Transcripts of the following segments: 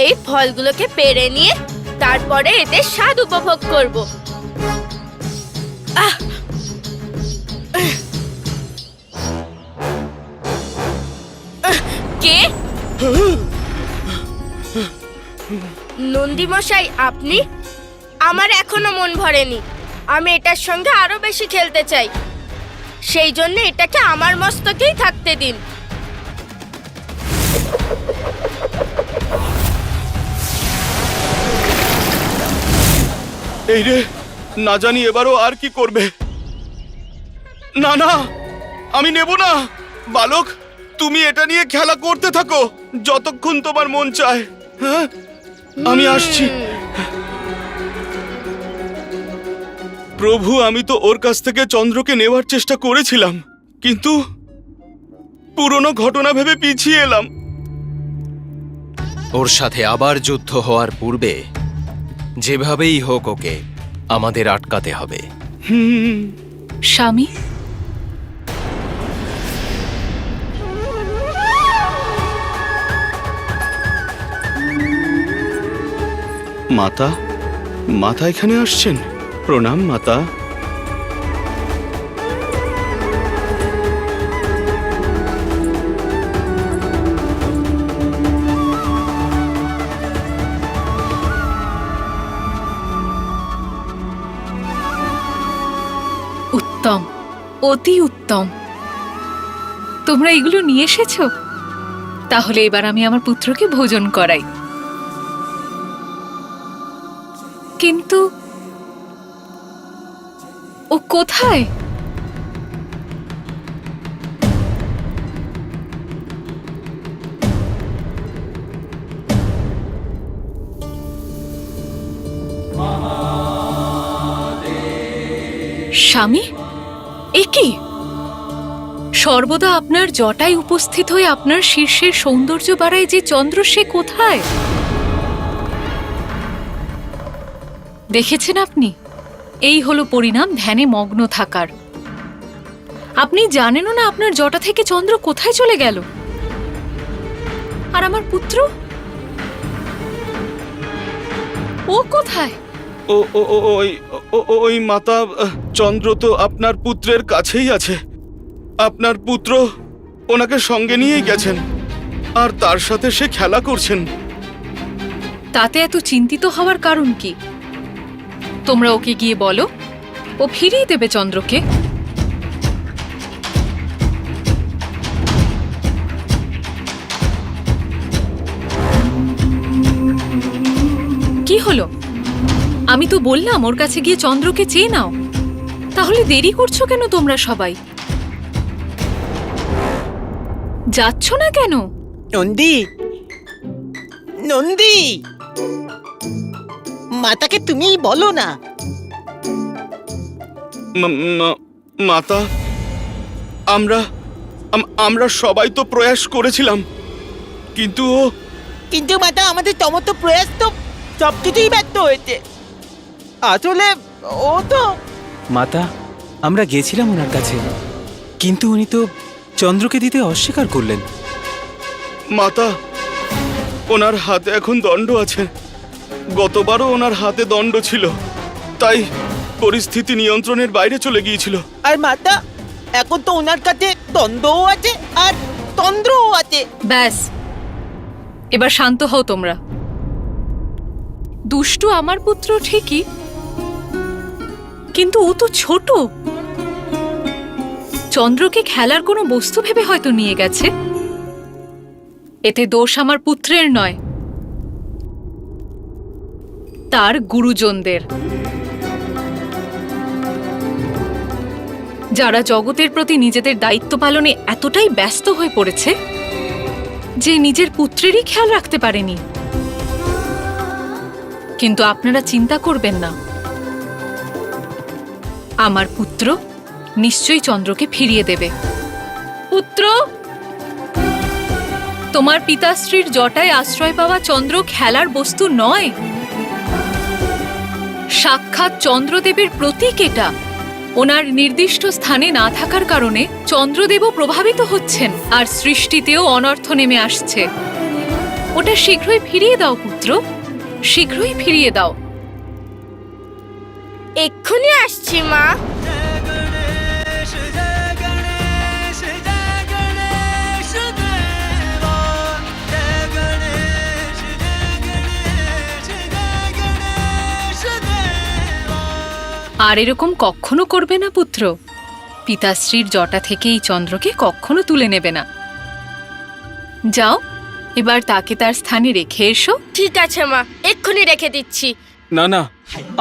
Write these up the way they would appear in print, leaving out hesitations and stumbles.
এই ফলগুলোকে পেড়ে নিয়ে তারপরে এদের স্বাদ উপভোগ করব। আহ! কে? নন্দী মশাই, আপনি? আমার এখনো মন ভরেনি। আমি এটার সঙ্গে আরো বেশি খেলতে চাই। সেই জন্য এটাকে আমার মস্তকেই থাকতে দিন। এই রে, না জানি এবারও আর কি করবে। না না, আমি নেব না। বালক, তুমি এটা নিয়ে খেলা করতে থাকো যতক্ষণ তোমার মন চায়। হ্যাঁ, আমি আসছি। প্রভু, আমি তো ওর কাছ থেকে চন্দ্রকে নেওয়ার চেষ্টা করেছিলাম, কিন্তু পুরনো ঘটনা ভেবে পিছিয়ে এলাম। ওর সাথে আবার যুদ্ধ হওয়ার পূর্বে যেভাবেই হোক ওকে আমাদের আটকাতে হবে। স্বামী, মাতা, মাতা এখানে আসছেন। প্রণাম মাতা। উত্তম, অতি উত্তম। তোমরা এগুলো নিয়ে এসেছো? তাহলে এবার আমি আমার পুত্রকে ভোজন করাই। কিন্তু ও কোথায়? স্বামী, এ কি? সর্বদা আপনার জটায় উপস্থিত হয়ে আপনার শীর্ষের সৌন্দর্য বাড়ায় যে চন্দ্র, সে কোথায়? দেখেছেন আপনি? এই হলো পরিণাম ধ্যানে মগ্ন থাকার। আপনি জানেনও না আপনার জটা থেকে চন্দ্র কোথায় চলে গেল। আর আমার পুত্র, ও কোথায়? ও ও ও ওই ওই মাতা, চন্দ্র তো আপনার পুত্রের কাছেই আছে। আপনার পুত্র ওনাকে সঙ্গে নিয়েই গেছেন, আর তার সাথে সে খেলা করছেন। তাতে এত চিন্তিত হওয়ার কারণ কি? তোমরা ওকে গিয়ে বলো ও ফিরিয়ে দেবে চন্দ্রকে। কি হলো? আমি তো বললাম ওর কাছে গিয়ে চন্দ্রকে চেয়ে নাও। তাহলে দেরি করছো কেন তোমরা সবাই? যাচ্ছ না কেন? নন্দী, নন্দী, মাতাকে তুমিই বলো না। মাতা, আমরা সবাই তো প্রয়াস করেছিলাম, কিন্তু কিন্তু মাতা, আমাদের সমস্ত প্রয়াস তো সবকিছুই ব্যর্থ হয়েছে। আসলে ও তো... মাতা, আমরা গেছিলাম ওনার কাছে, কিন্তু উনি তো চন্দ্রকে দিতে অস্বীকার করলেন। মাতা, ওনার হাতে এখন দণ্ড আছে। গতবারও ওনার হাতে দণ্ড ছিল, তাই পরিস্থিতি নিয়ন্ত্রণের বাইরে চলে গিয়েছিল। আর মাতা, এখন তো ওনার কাছে দ্বন্দ্বও আছে আর তন্দ্রও আছে। ব্যাস, এবার শান্ত হও তোমরা। দুষ্টু আমার পুত্র ঠিকই, কিন্তু ও তো ছোট। চন্দ্রকে খেলার কোনো বস্তু ভেবে হয়তো নিয়ে গেছে। এতে দোষ আমার পুত্রের নয়, তার গুরুজনদের, যারা জগতের প্রতি নিজেদের দায়িত্ব পালনে এতটাই ব্যস্ত হয়ে পড়েছে যে নিজের পুত্রেরই খেয়াল রাখতে পারেনি। কিন্তু আপনারা চিন্তা করবেন না, আমার পুত্র নিশ্চয়ই চন্দ্রকে ফিরিয়ে দেবে। পুত্র, তোমার পিতাশ্রীর জটায় আশ্রয় পাওয়া চন্দ্র খেলার বস্তু নয়, সাক্ষাৎ চন্দ্রদেবের প্রতীক এটা। ওনার নির্দিষ্ট স্থানে না থাকার কারণে চন্দ্রদেবও প্রভাবিত হচ্ছেন, আর সৃষ্টিতেও অনর্থ নেমে আসছে। ওটা শীঘ্রই ফিরিয়ে দাও পুত্র, শীঘ্রই ফিরিয়ে দাও। এক্ষুনি আসছি মা। আর এরকম কখনো করবে না পুত্র। পিতাশ্রীর জটা থেকে এই চন্দ্রকে কখনো তুলে নেবে না। যাও, এবার তাকে তার স্থানে রেখে এসো। ঠিক আছে মা, এক্ষুনি রেখে দিচ্ছি। না না,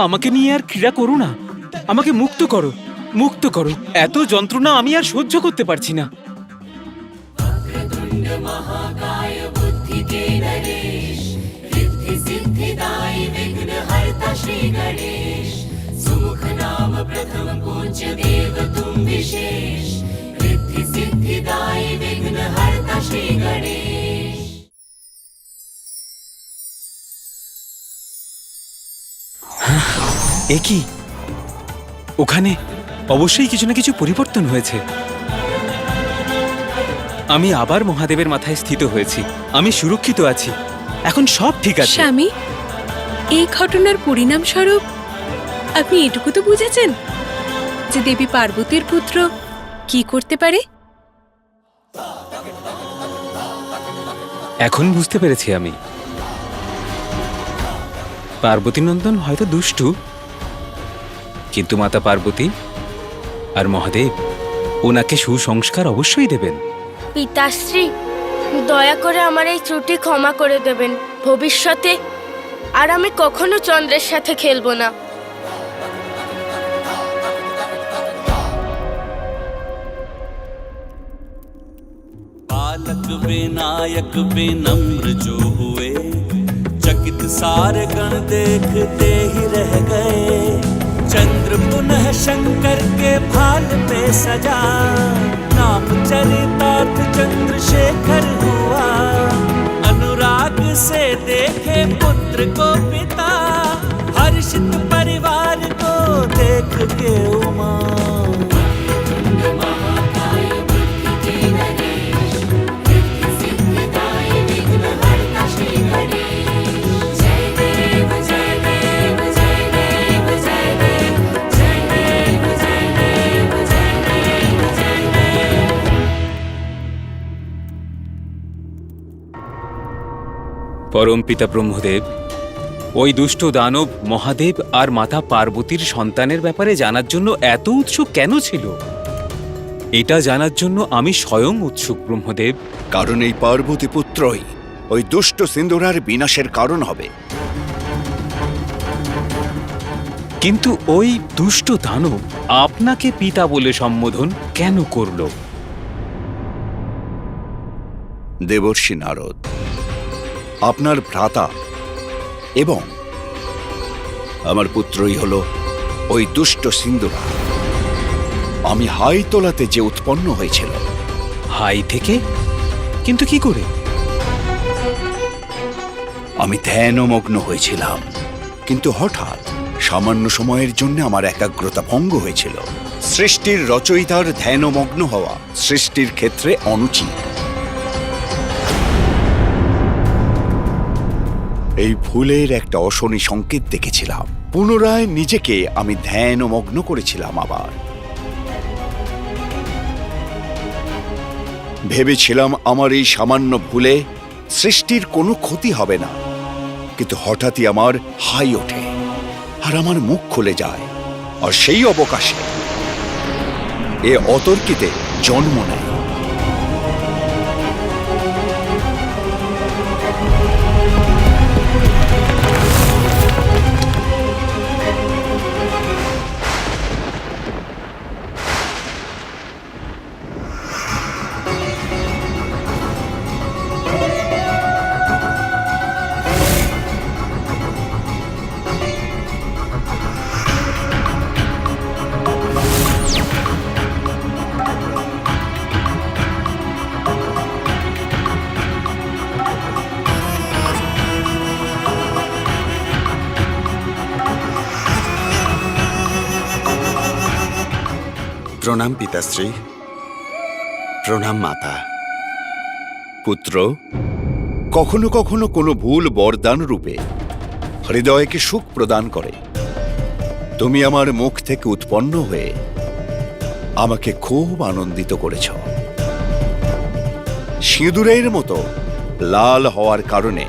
আমাকে নিয়ে আর ক্রীড়া করো না, আমাকে মুক্ত করো, মুক্ত করো। এত যন্ত্রণা আমি আর সহ্য করতে পারছি না। এ কি? ওখানে অবশ্যই কিছু না কিছু পরিবর্তন হয়েছে। আমি আবার মহাদেবের মাথায় স্থিত হয়েছি, আমি সুরক্ষিত আছি, এখন সব ঠিক আছে। স্বামী, এই ঘটনার পরিণাম স্বরূপ আপনি এটুকু তো বুঝেছেন যে দেবী পার্বতীর পুত্র কি করতে পারে? এখন বুঝতে পেরেছি আমি। পার্বতী নন্দন হয়তো দুষ্টু, কিন্তু মাতা পার্বতী আর মহাদেব ওনাকে সুসংস্কার অবশ্যই দেবেন। পিতাশ্রী, দয়া করে আমার এই ত্রুটি ক্ষমা করে দেবেন। ভবিষ্যতে আর আমি কখনো চন্দ্রের সাথে খেলবো না। बालक विनायक विनम्र जो हुए, चकित सारे गण देखते ही रह गए। चंद्र पुनः शंकर के भाल पे सजा, नाम चरितार्थ चंद्रशेखर हुआ। अनुराग से देखे पुत्र को पिता, हर्षित परिवार को देख के उमा। পরম পিতা ব্রহ্মদেব, ওই দুষ্ট দানব মহাদেব আর মাতা পার্বতীর সন্তানের ব্যাপারে জানার জন্য এত উৎসুক কেন ছিল? এটা জানার জন্য আমি স্বয়ং উৎসুক ব্রহ্মদেব। কারণ এই পার্বতী পুত্রই ওই দুষ্ট সিন্দুরার বিনাশের কারণ হবে। কিন্তু ওই দুষ্ট দানব আপনাকে পিতা বলে সম্বোধন কেন করল? দেবর্ষি নারদ, আপনার ভ্রাতা এবং আমার পুত্রই হল ওই দুষ্ট সিন্দুরা। আমি হাই তোলাতে যে উৎপন্ন হয়েছিল। হাই থেকে? কিন্তু কি করে? আমি ধ্যানমগ্ন হয়েছিলাম, কিন্তু হঠাৎ সামান্য সময়ের জন্য আমার একাগ্রতা ভঙ্গ হয়েছিল। সৃষ্টির রচয়িতার ধ্যানমগ্ন হওয়া সৃষ্টির ক্ষেত্রে অনুচিত। এই ভুলের একটা অশনি সংকেত দেখেছিলাম। পুনরায় নিজেকে আমি ধ্যানমগ্ন করেছিলাম আবার। ভেবেছিলাম আমার এই সামান্য ভুলে সৃষ্টির কোনো ক্ষতি হবে না, কিন্তু হঠাৎই আমার হাই ওঠে আর আমার মুখ খুলে যায়, আর সেই অবকাশে এ অতর্কিতে জন্ম নেয়। প্রণাম পিতাশ্রী, প্রণাম মাতা। পুত্র, কখনো কখনো কোনো ভুল বরদান রূপে হৃদয়কে সুখ প্রদান করে। তুমি আমার মুখ থেকে উৎপন্ন হয়ে আমাকে খুব আনন্দিত করেছ। সিঁদুরের মতো লাল হওয়ার কারণে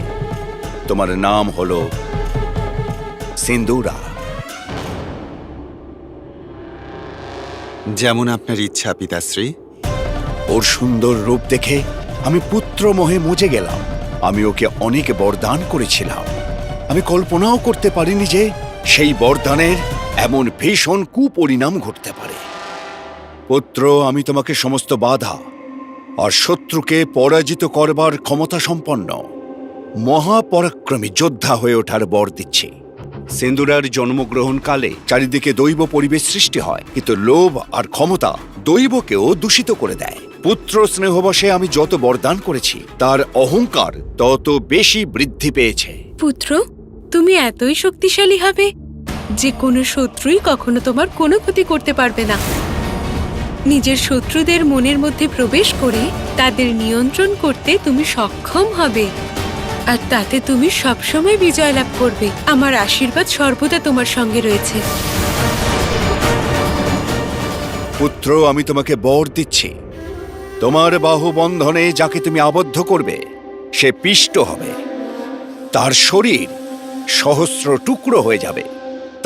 তোমার নাম হলো সিন্দুরা। যেমন আপনার ইচ্ছা পিতাশ্রী। ওর সুন্দর রূপ দেখে আমি পুত্র মোহে মজে গেলাম। আমি ওকে অনেক বরদান করেছিলাম। আমি কল্পনাও করতে পারিনি যে সেই বরদানের এমন ভীষণ কুপরিণাম ঘটতে পারে। পুত্র, আমি তোমাকে সমস্ত বাধা আর শত্রুকে পরাজিত করবার ক্ষমতা সম্পন্ন মহাপরাক্রমী যোদ্ধা হয়ে ওঠার বর দিচ্ছি। সিন্দুরার জন্মগ্রহণকালে চারিদিকে দৈব পরিবেশ সৃষ্টি হয়, কিন্তু লোভ আর ক্ষমতা দৈবকেও দূষিত করে দেয়। পুত্র স্নেহবশে আমি যত বরদান করেছি তার অহংকার তত বেশি বৃদ্ধি পেয়েছে। পুত্র, তুমি এতই শক্তিশালী হবে যে কোনো শত্রুই কখনো তোমার কোনো ক্ষতি করতে পারবে না। নিজের শত্রুদের মনের মধ্যে প্রবেশ করে তাদের নিয়ন্ত্রণ করতে তুমি সক্ষম হবে, আর তাতে তুমি সবসময় বিজয় লাভ করবে। আমার আশীর্বাদ সর্বদা তোমার সঙ্গে রয়েছে। পুত্র, আমি তোমাকে বর দিচ্ছি, তোমার বাহু বন্ধনে যাকে তুমি আবদ্ধ করবে সে পিষ্ট হবে, তার শরীর সহস্র টুকরো হয়ে যাবে,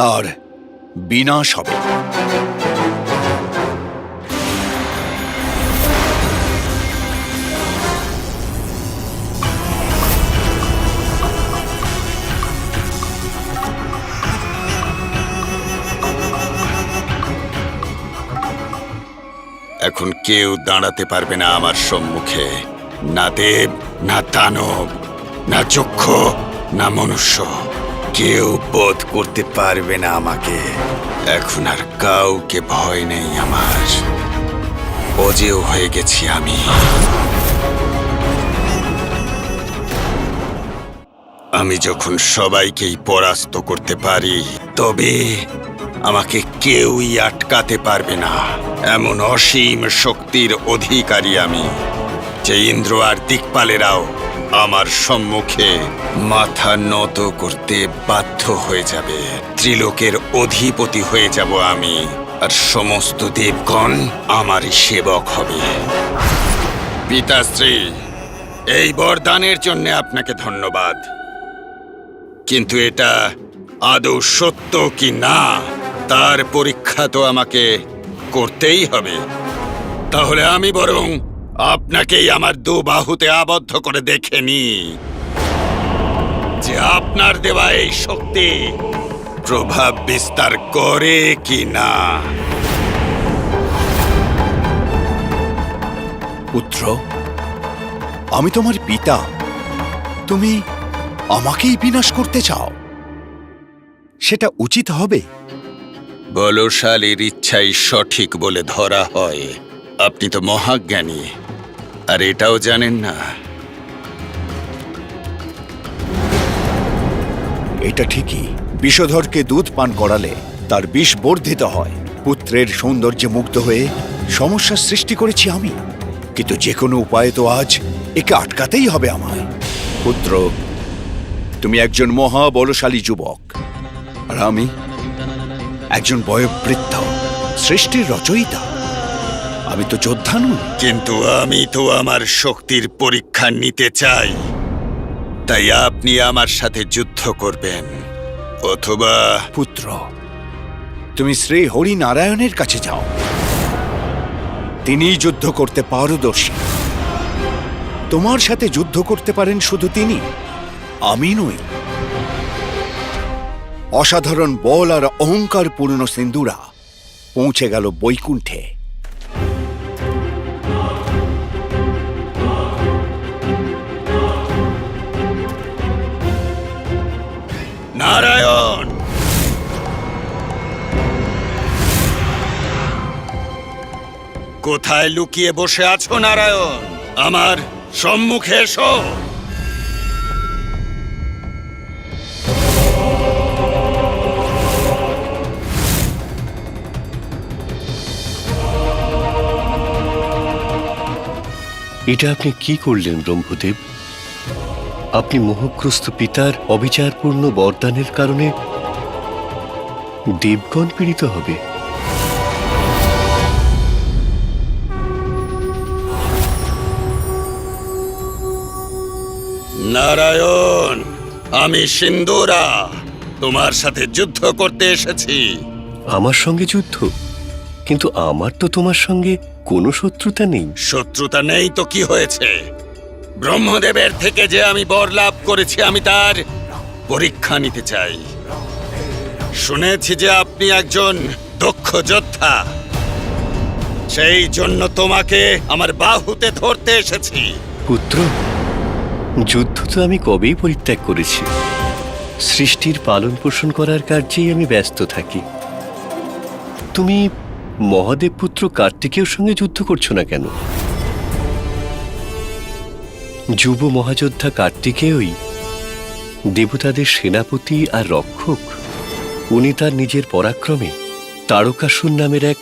তার বিনাশ হবে। এখন কেউ দাঁড়াতে পারবে না আমার সম্মুখে, না দেব, না দানব, না যক্ষ, না মনুষ্য। কেউ বোধ করতে পারবে না আমাকে। এখন আর কাউকে ভয় নেই আমার। অজেয় হয়ে গেছি আমি। আমি যখন সবাইকেই পরাস্ত করতে পারি, তবে আমাকে কেউই আটকাতে পারবে না। এমন অসীম শক্তির অধিকারী আমি যে ইন্দ্র আর দিকপালেরাও আমার সম্মুখে মাথা নত করতে বাধ্য হয়ে যাবে। ত্রিলোকের অধিপতি হয়ে যাব আমি, আর সমস্ত দেবগণ আমারই সেবক হবে। পিতাশ্রী, এই বরদানের জন্য আপনাকে ধন্যবাদ, কিন্তু এটা আদৌ সত্য কি না তার পরীক্ষা তো আমাকে করতেই হবে। তাহলে আমি বরং আপনাকেই আমার দু বাহুতে আবদ্ধ করে দেখে নি যে আপনার দেওয়া এই শক্তি প্রভাব বিস্তার করে কি না। পুত্র, আমি তোমার পিতা, তুমি আমাকেই বিনাশ করতে চাও? সেটা উচিত হবে? বলশালীর ইচ্ছাই সঠিক বলে ধরা হয়। আপনি তো মহাজ্ঞানী, আর এটাও জানেন না? এটা ঠিকই, বিষধরকে দুধ পান করালে তার বিষ বর্ধিত হয়। পুত্রের সৌন্দর্যে মুগ্ধ হয়ে সমস্যার সৃষ্টি করেছি আমি, কিন্তু যে কোনো উপায়ে তো আজ একে আটকাতেই হবে আমায়। পুত্র, তুমি একজন মহাবলশালী যুবক, আর আমি একজন বয়োবৃদ্ধ সৃষ্টির রচয়িতা। আমি তো যোদ্ধা নই। কিন্তু আমি তো আমার শক্তির পরীক্ষা নিতে চাই, তাই আপনি আমার সাথে যুদ্ধ করবেন, অথবা পুত্র, তুমি শ্রী হরি নারায়ণের কাছে যাও। তিনিই যুদ্ধ করতে পারদর্শী। তোমার সাথে যুদ্ধ করতে পারেন শুধু তিনি, আমি নই। অসাধারণ বল আর অহংকার পূর্ণ সিন্দুরা পৌঁছে গেল বৈকুণ্ঠে। নারায়ণ, কোথায় লুকিয়ে বসে আছো নারায়ণ? আমার সম্মুখে এসো। এটা আপনি কি করলেন ব্রহ্মদেব? আপনি মোহগ্রস্ত পিতার অবিচারপূর্ণ বরদানের কারণে দেবগণ পীড়িত হবে। নারায়ণ, আমি সিন্দুরা তোমার সাথে যুদ্ধ করতে এসেছি। আমার সঙ্গে যুদ্ধ? কিন্তু আমার তো তোমার সঙ্গে কোনো শত্রুতা নেই। শত্রুতা নেই তো কি হয়েছে? ব্রহ্মদেবের থেকে যে আমি বর লাভ করেছি, আমি তার পরীক্ষা নিতে চাই। শুনেছি যে আপনি একজন দক্ষ যোদ্ধা, সেই জন্য তোমাকে আমার বাহুতে ধরতে এসেছি। পুত্র, যুদ্ধ তো আমি কবেই পরিত্যাগ করেছি। সৃষ্টির পালন পোষণ করার কার্যেই আমি ব্যস্ত থাকি। তুমি মহাদেব পুত্র কার্তিকের সঙ্গে যুদ্ধ করছো না কেন? যুব মহাযোদ্ধা কার্তিকেয়ই দেবতাদের সেনাপতি আর রক্ষক। উনি তার নিজের পরাক্রমে তারকাসুর নামের এক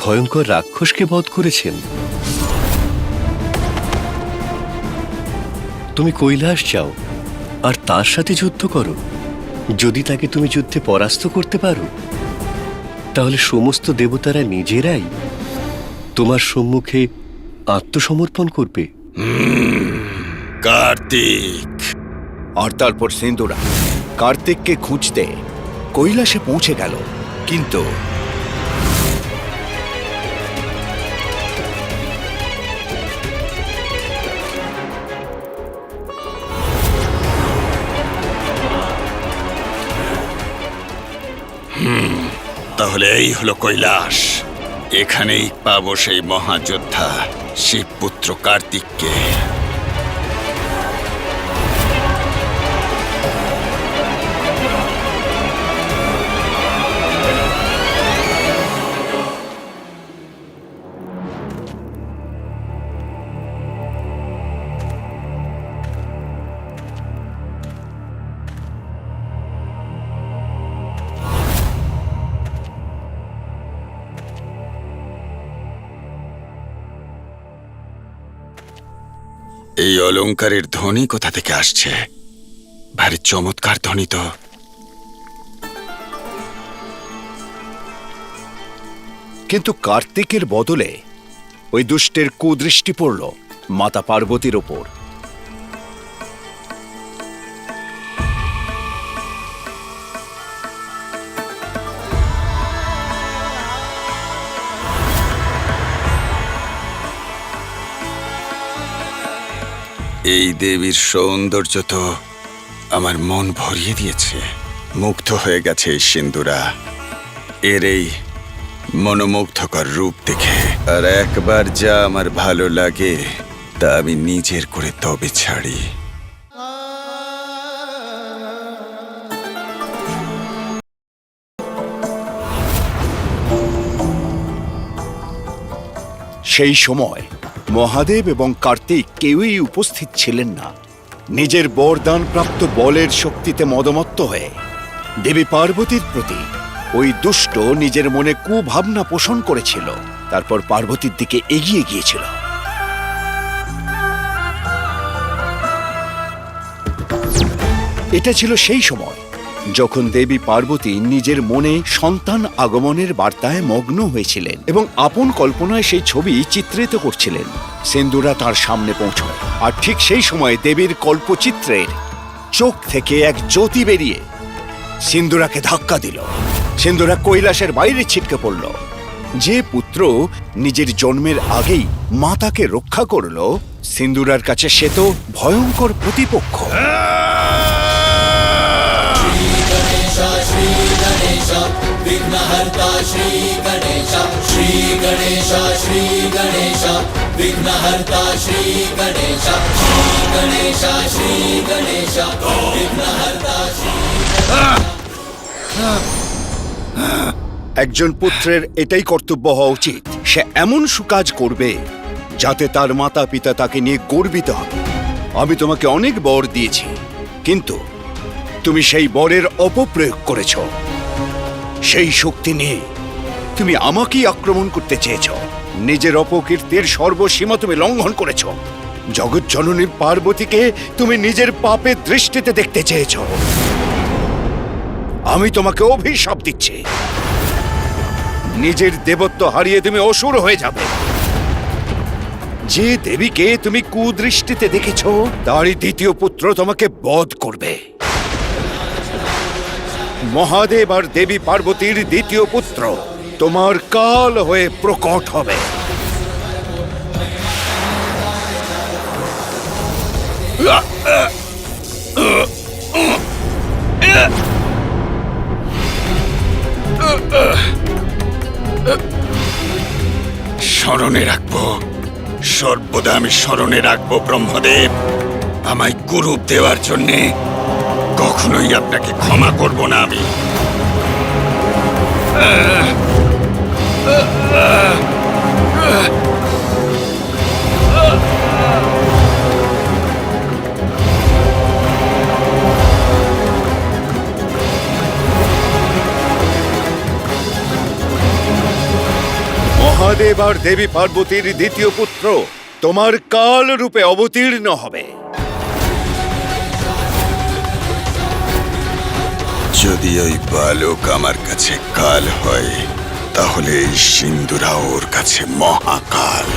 ভয়ঙ্কর রাক্ষসকে বধ করেছেন। তুমি কৈলাস যাও আর তার সাথে যুদ্ধ করো। যদি তাকে তুমি যুদ্ধে পরাস্ত করতে পারো, তাহলে সমস্ত দেবতারা নিজেরাই তোমার সম্মুখে আত্মসমর্পণ করবে। কার্তিক। আর তারপর সিন্দুরা কার্তিককে খুঁজতে কৈলাসে পৌঁছে গেল। কিন্তু তাহলে এই হলো কৈলাস। এখানেই পাবো সেই মহাযোদ্ধা শিবপুত্র কার্তিককে। এই অলংকারের ধ্বনি কোথা থেকে আসছে? ভারী চমৎকার ধ্বনি তো। কিন্তু কার্তিকের বদলে ওই দুষ্টের কুদৃষ্টি পড়ল মাতা পার্বতীর ওপর। এই দেবীর সৌন্দর্য তো আমার মন ভরিয়ে দিয়েছে। মুগ্ধ হয়ে গেছে এই সিন্দুরা এর এই মনোমুগ্ধকর রূপ দেখে। আর একবার যা আমার ভালো লাগে তা আমি নিজের করে তবে ছাড়ি। সেই সময় মহাদেব এবং কার্তিক কেউই উপস্থিত ছিলেন না। নিজের বরদান প্রাপ্ত বলের শক্তিতে মদমত্ত হয়ে দেবী পার্বতীর প্রতি ওই দুষ্ট নিজের মনে কুভাবনা পোষণ করেছিল। তারপর পার্বতীর দিকে এগিয়ে গিয়েছিল। এটা ছিল সেই সময় যখন দেবী পার্বতী নিজের মনে সন্তান আগমনের বার্তায় মগ্ন হয়েছিলেন এবং আপন কল্পনায় সেই ছবি চিত্রিত করছিলেন। সিন্দুরা তার সামনে পৌঁছয়, আর ঠিক সেই সময় দেবীর কল্পচিত্রের চোখ থেকে এক জ্যোতি বেরিয়ে সিন্দুরাকে ধাক্কা দিল। সিন্দুরা কৈলাসের বাইরে ছিটকে পড়ল। যে পুত্র নিজের জন্মের আগেই মাতাকে রক্ষা করল, সিন্দুরার কাছে সে তো ভয়ঙ্কর প্রতিপক্ষ। विघ्नहर्ता श्री गणेश, श्री गणेश, श्री गणेश, विघ्नहर्ता श्री गणेश, श्री गणेश, श्री गणेश, विघ्नहर्ता श्री। একজন পুত্রের এটাই কর্তব্য হওয়া উচিত, সে এমন সুকাজ করবে যাতে তার মাতা পিতা তাকে নিয়ে গর্বিত হবে। আমি তোমাকে অনেক বর দিয়েছি, কিন্তু তুমি সেই বরের অপপ্রয়োগ করেছ। সেই শক্তি নিয়ে তুমি আমাকেই আক্রমণ করতে চেয়েছ। নিজের অপকীর্তির সর্বসীমা তুমি লঙ্ঘন করেছ। জগৎ জননী পার্বতীকে তুমি নিজের পাপের দৃষ্টিতে দেখতে চেয়েছ। আমি তোমাকে অভিশাপ দিচ্ছি, নিজের দেবত্ব হারিয়ে তুমি অসুর হয়ে যাবে। যে দেবীকে তুমি কুদৃষ্টিতে দেখেছ তারই দ্বিতীয় পুত্র তোমাকে বধ করবে। মহাদেব আর দেবী পার্বতীর দ্বিতীয় পুত্র তোমার কাল হয়ে প্রকট হবে। স্মরণে রাখবো, সর্বদা আমি স্মরণে রাখবো ব্রহ্মদেব। আমায় কুরূপ দেওয়ার জন্যে কখনোই আপনাকে ক্ষমা করব না আমি। মহাদেব আর দেবী পার্বতীর দ্বিতীয় পুত্র তোমার কাল রূপে অবতীর্ণ হবে। যদি ওই বালক আমার কাছে কাল হয়, তাহলে এই সিন্ধুরা ওর কাছে মহাকাল।